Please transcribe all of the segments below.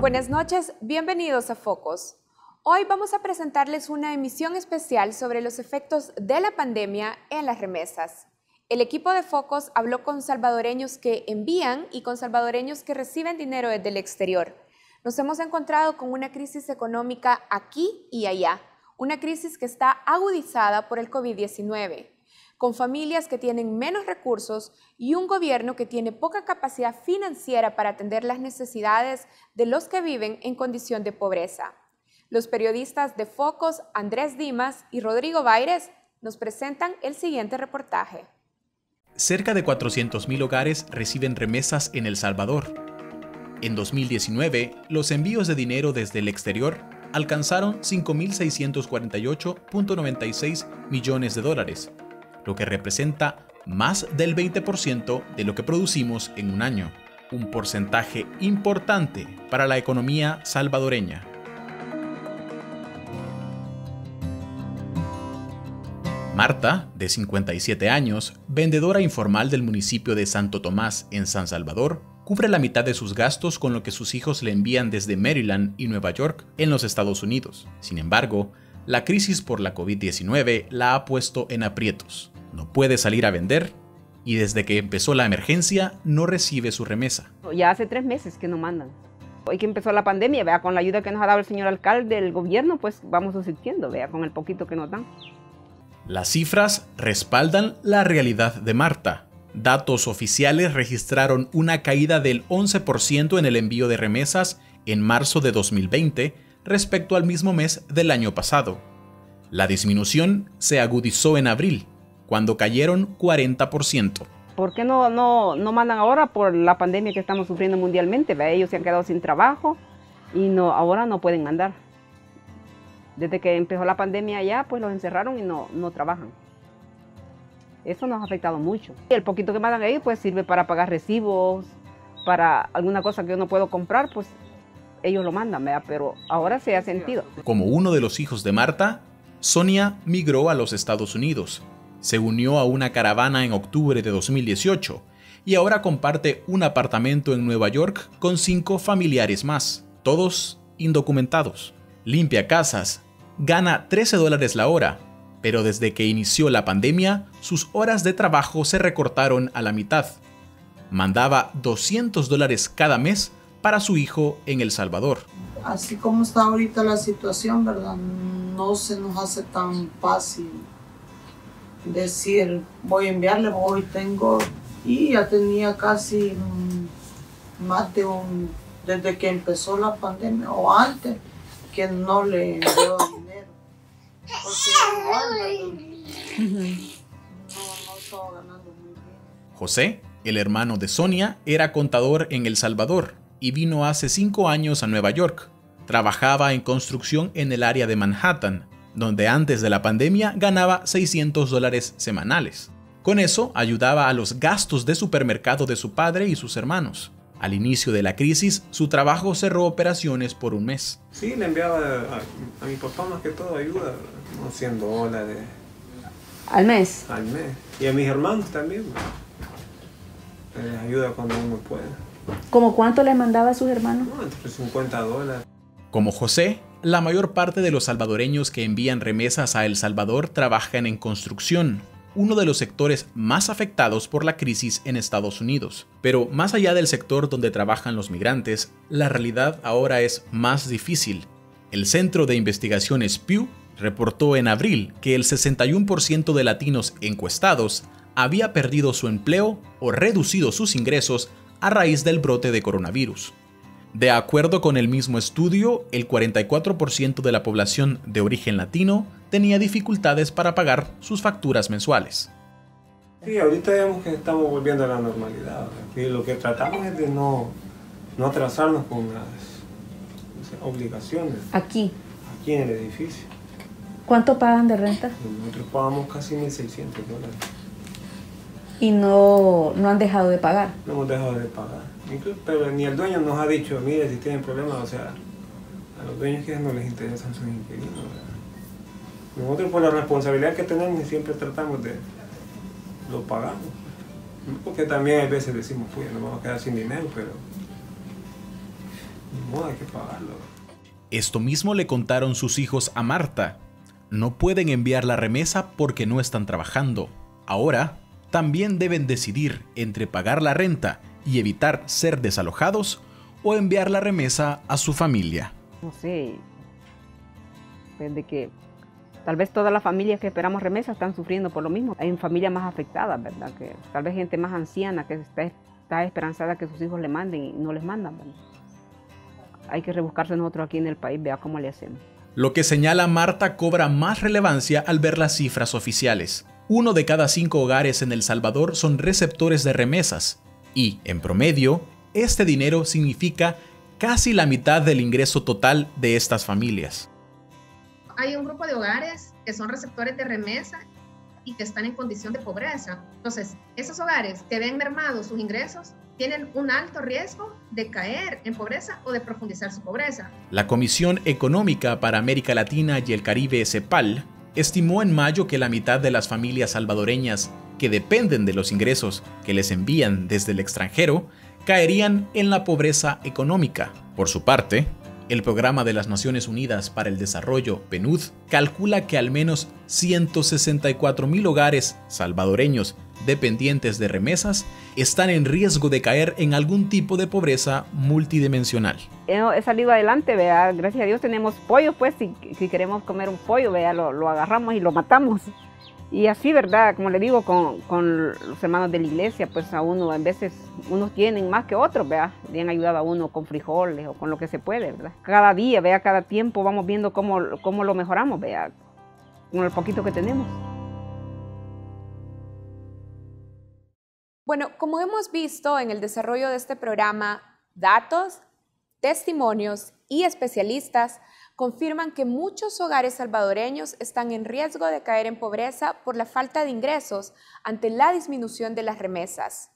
Buenas noches, bienvenidos a Focos. Hoy vamos a presentarles una emisión especial sobre los efectos de la pandemia en las remesas. El equipo de Focos habló con salvadoreños que envían y con salvadoreños que reciben dinero desde el exterior. Nos hemos encontrado con una crisis económica aquí y allá, una crisis que está agudizada por el COVID-19, con familias que tienen menos recursos y un gobierno que tiene poca capacidad financiera para atender las necesidades de los que viven en condición de pobreza. Los periodistas de Focos, Andrés Dimas y Rodrigo Baires, nos presentan el siguiente reportaje. Cerca de 400,000 hogares reciben remesas en El Salvador. En 2019, los envíos de dinero desde el exterior alcanzaron 5.648.96 millones de dólares, lo que representa más del 20% de lo que producimos en un año, un porcentaje importante para la economía salvadoreña. Marta, de 57 años, vendedora informal del municipio de Santo Tomás, en San Salvador, cubre la mitad de sus gastos con lo que sus hijos le envían desde Maryland y Nueva York, en los Estados Unidos. Sin embargo, la crisis por la COVID-19 la ha puesto en aprietos. No puede salir a vender y desde que empezó la emergencia no recibe su remesa. Ya hace 3 meses que no mandan. Hoy que empezó la pandemia, vea, con la ayuda que nos ha dado el señor alcalde del gobierno, pues vamos subsistiendo, vea, con el poquito que nos dan. Las cifras respaldan la realidad de Marta. Datos oficiales registraron una caída del 11% en el envío de remesas en marzo de 2020 respecto al mismo mes del año pasado. La disminución se agudizó en abril, cuando cayeron 40%. ¿Por qué no mandan ahora? Por la pandemia que estamos sufriendo mundialmente, ¿ve? Ellos se han quedado sin trabajo y ahora no pueden mandar. Desde que empezó la pandemia ya, pues los encerraron y no trabajan. Eso nos ha afectado mucho. El poquito que mandan ahí pues sirve para pagar recibos, para alguna cosa que yo no puedo comprar, pues ellos lo mandan, ¿verdad? Pero ahora se ha sentido. Como uno de los hijos de Marta, Sonia migró a los Estados Unidos. Se unió a una caravana en octubre de 2018 y ahora comparte un apartamento en Nueva York con 5 familiares más, todos indocumentados. Limpia casas, gana $13 la hora, pero desde que inició la pandemia, sus horas de trabajo se recortaron a la mitad. Mandaba $200 cada mes para su hijo en El Salvador. Así como está ahorita la situación, ¿verdad? No se nos hace tan fácil decir, voy a enviarle, hoy tengo, y ya tenía casi más de desde que empezó la pandemia o antes, que no le envió dinero. Porque igual, no estaba ganando muy bien. José, el hermano de Sonia, era contador en El Salvador y vino hace 5 años a Nueva York. Trabajaba en construcción en el área de Manhattan, donde antes de la pandemia ganaba $600 semanales. Con eso ayudaba a los gastos de supermercado de su padre y sus hermanos. Al inicio de la crisis, su trabajo cerró operaciones por un mes. Sí, le enviaba a mi papá más que todo ayuda, unos $100. ¿Al mes? Al mes. Y a mis hermanos también. Les ayuda cuando uno puede. ¿Cómo cuánto le mandaba a sus hermanos? No, entre $50. Como José, la mayor parte de los salvadoreños que envían remesas a El Salvador trabajan en construcción, uno de los sectores más afectados por la crisis en Estados Unidos. Pero más allá del sector donde trabajan los migrantes, la realidad ahora es más difícil. El Centro de Investigaciones Pew reportó en abril que el 61% de latinos encuestados había perdido su empleo o reducido sus ingresos a raíz del brote de coronavirus. De acuerdo con el mismo estudio, el 44% de la población de origen latino tenía dificultades para pagar sus facturas mensuales. Sí, ahorita vemos que estamos volviendo a la normalidad. Y lo que tratamos es de no atrasarnos con las obligaciones. Aquí. Aquí en el edificio. ¿Cuánto pagan de renta? Nosotros pagamos casi $1,600. Y no han dejado de pagar. No hemos dejado de pagar. Pero ni el dueño nos ha dicho, mire, si tienen problemas, o sea, a los dueños que no les interesan sus inquilinos. Nosotros por la responsabilidad que tenemos siempre tratamos de lo pagamos. Porque también a veces decimos, pues nos vamos a quedar sin dinero, pero No, hay que pagarlo. Esto mismo le contaron sus hijos a Marta. No pueden enviar la remesa porque no están trabajando. Ahora, también deben decidir entre pagar la renta y evitar ser desalojados o enviar la remesa a su familia. No sé, pues de que tal vez todas las familias que esperamos remesas están sufriendo por lo mismo. Hay familias más afectadas, ¿verdad? Que tal vez gente más anciana que está esperanzada que sus hijos le manden y no les mandan, ¿verdad? Hay que rebuscarse nosotros aquí en el país, vea cómo le hacemos. Lo que señala Marta cobra más relevancia al ver las cifras oficiales. 1 de cada 5 hogares en El Salvador son receptores de remesas y, en promedio, este dinero significa casi la mitad del ingreso total de estas familias. Hay un grupo de hogares que son receptores de remesa y que están en condición de pobreza. Entonces, esos hogares que ven mermados sus ingresos tienen un alto riesgo de caer en pobreza o de profundizar su pobreza. La Comisión Económica para América Latina y el Caribe, CEPAL, estimó en mayo que la mitad de las familias salvadoreñas que dependen de los ingresos que les envían desde el extranjero caerían en la pobreza económica. Por su parte, el Programa de las Naciones Unidas para el Desarrollo, PNUD, calcula que al menos 164,000 hogares salvadoreños dependientes de remesas están en riesgo de caer en algún tipo de pobreza multidimensional. He salido adelante, vea, gracias a Dios tenemos pollo, pues si queremos comer un pollo, vea, lo agarramos y lo matamos. Y así, ¿verdad? Como le digo, con los hermanos de la iglesia, pues a uno, a veces, unos tienen más que otros, ¿verdad? Le han ayudado a uno con frijoles o con lo que se puede, ¿verdad? Cada día, ¿verdad? Cada tiempo vamos viendo cómo lo mejoramos, ¿verdad? Con el poquito que tenemos. Bueno, como hemos visto en el desarrollo de este programa, datos, testimonios y especialistas confirman que muchos hogares salvadoreños están en riesgo de caer en pobreza por la falta de ingresos ante la disminución de las remesas.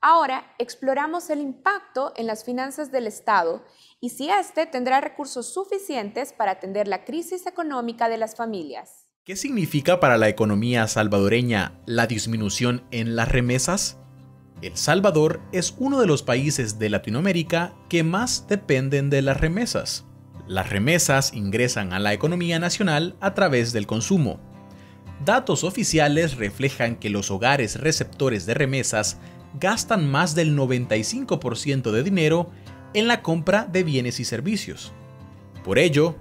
Ahora exploramos el impacto en las finanzas del Estado y si éste tendrá recursos suficientes para atender la crisis económica de las familias. ¿Qué significa para la economía salvadoreña la disminución en las remesas? El Salvador es uno de los países de Latinoamérica que más dependen de las remesas. Las remesas ingresan a la economía nacional a través del consumo. Datos oficiales reflejan que los hogares receptores de remesas gastan más del 95% de dinero en la compra de bienes y servicios. Por ello,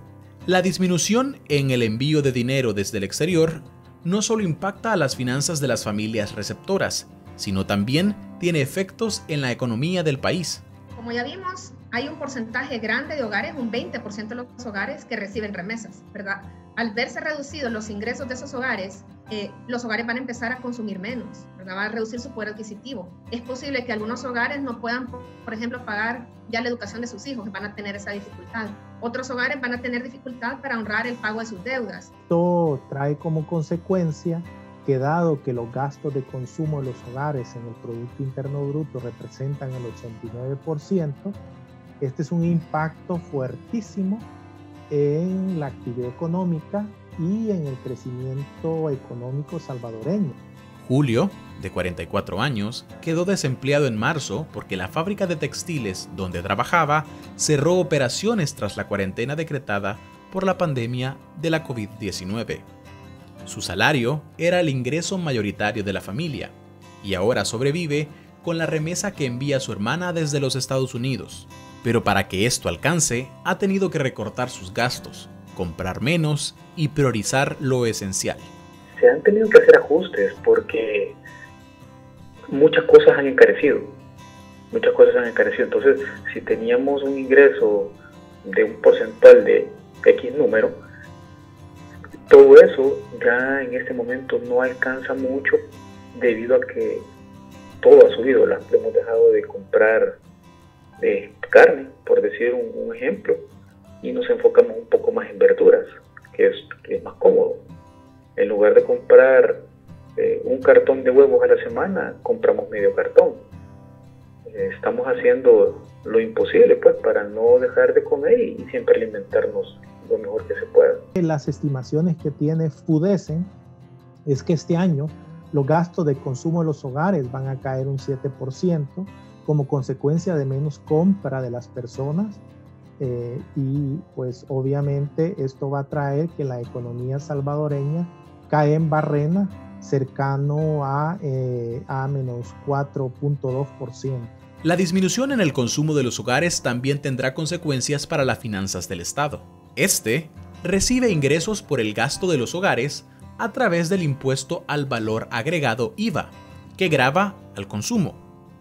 la disminución en el envío de dinero desde el exterior no solo impacta a las finanzas de las familias receptoras, sino también tiene efectos en la economía del país. Como ya vimos, hay un porcentaje grande de hogares, un 20% de los hogares que reciben remesas, ¿verdad? Al verse reducidos los ingresos de esos hogares, los hogares van a empezar a consumir menos, ¿verdad? Va a reducir su poder adquisitivo. Es posible que algunos hogares no puedan, por ejemplo, pagar ya la educación de sus hijos, van a tener esa dificultad. Otros hogares van a tener dificultad para honrar el pago de sus deudas. Esto trae como consecuencia que dado que los gastos de consumo de los hogares en el Producto Interno Bruto representan el 89%, este es un impacto fuertísimo en la actividad económica y en el crecimiento económico salvadoreño. Julio, de 44 años, quedó desempleado en marzo porque la fábrica de textiles donde trabajaba cerró operaciones tras la cuarentena decretada por la pandemia de la COVID-19. Su salario era el ingreso mayoritario de la familia y ahora sobrevive con la remesa que envía su hermana desde los Estados Unidos. Pero para que esto alcance, ha tenido que recortar sus gastos, comprar menos y priorizar lo esencial. Se han tenido que hacer ajustes porque muchas cosas han encarecido. Entonces, si teníamos un ingreso de un porcentual de X número, todo eso ya en este momento no alcanza mucho debido a que todo ha subido. Hemos dejado de comprar carne, por decir un ejemplo, y nos enfocamos un poco más en verduras, que es más cómodo. En lugar de comprar un cartón de huevos a la semana, compramos medio cartón. Estamos haciendo lo imposible pues para no dejar de comer y siempre alimentarnos lo mejor que se pueda. Las estimaciones que tiene FUDESEN es que este año los gastos de consumo de los hogares van a caer un 7% como consecuencia de menos compra de las personas y pues obviamente esto va a traer que la economía salvadoreña cae en barrena cercano a menos 4.2%. La disminución en el consumo de los hogares también tendrá consecuencias para las finanzas del Estado. Este recibe ingresos por el gasto de los hogares a través del impuesto al valor agregado IVA, que grava al consumo.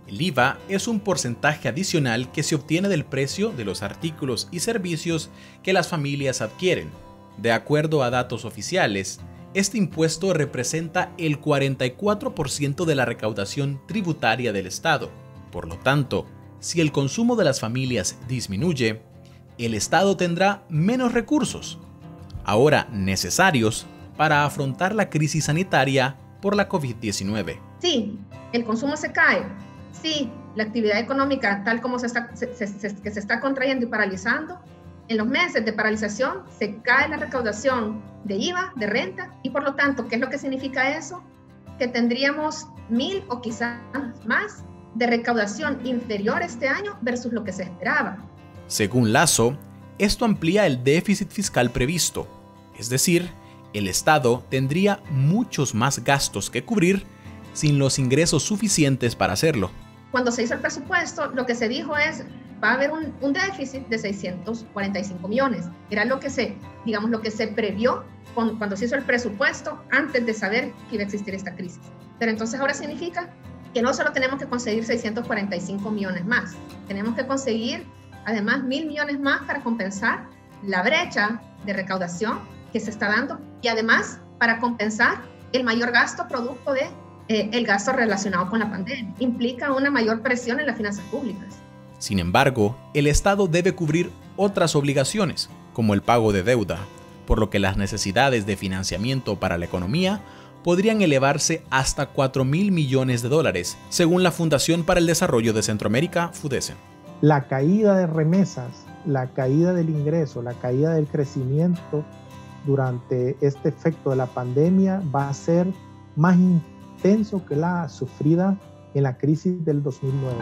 El IVA es un porcentaje adicional que se obtiene del precio de los artículos y servicios que las familias adquieren. De acuerdo a datos oficiales, este impuesto representa el 44% de la recaudación tributaria del Estado. Por lo tanto, si el consumo de las familias disminuye, el Estado tendrá menos recursos, ahora necesarios para afrontar la crisis sanitaria por la COVID-19. Sí, el consumo se cae. Sí, la actividad económica, tal como se está contrayendo y paralizando, en los meses de paralización se cae la recaudación de IVA, de renta, y por lo tanto, ¿qué es lo que significa eso? Que tendríamos 1,000 o quizás más de recaudación inferior este año versus lo que se esperaba. Según Lazo, esto amplía el déficit fiscal previsto, es decir, el Estado tendría muchos más gastos que cubrir sin los ingresos suficientes para hacerlo. Cuando se hizo el presupuesto, lo que se dijo es, va a haber un déficit de 645 millones. Era lo que se previó cuando se hizo el presupuesto antes de saber que iba a existir esta crisis. Pero entonces ahora significa que no solo tenemos que conseguir 645 millones más, tenemos que conseguir además 1,000 millones más para compensar la brecha de recaudación que se está dando y además para compensar el mayor gasto producto de el gasto relacionado con la pandemia. Implica una mayor presión en las finanzas públicas. Sin embargo, el Estado debe cubrir otras obligaciones, como el pago de deuda, por lo que las necesidades de financiamiento para la economía podrían elevarse hasta 4,000 millones de dólares, según la Fundación para el Desarrollo de Centroamérica, FUDECE. La caída de remesas, la caída del ingreso, la caída del crecimiento durante este efecto de la pandemia va a ser más intenso que la sufrida en la crisis del 2009.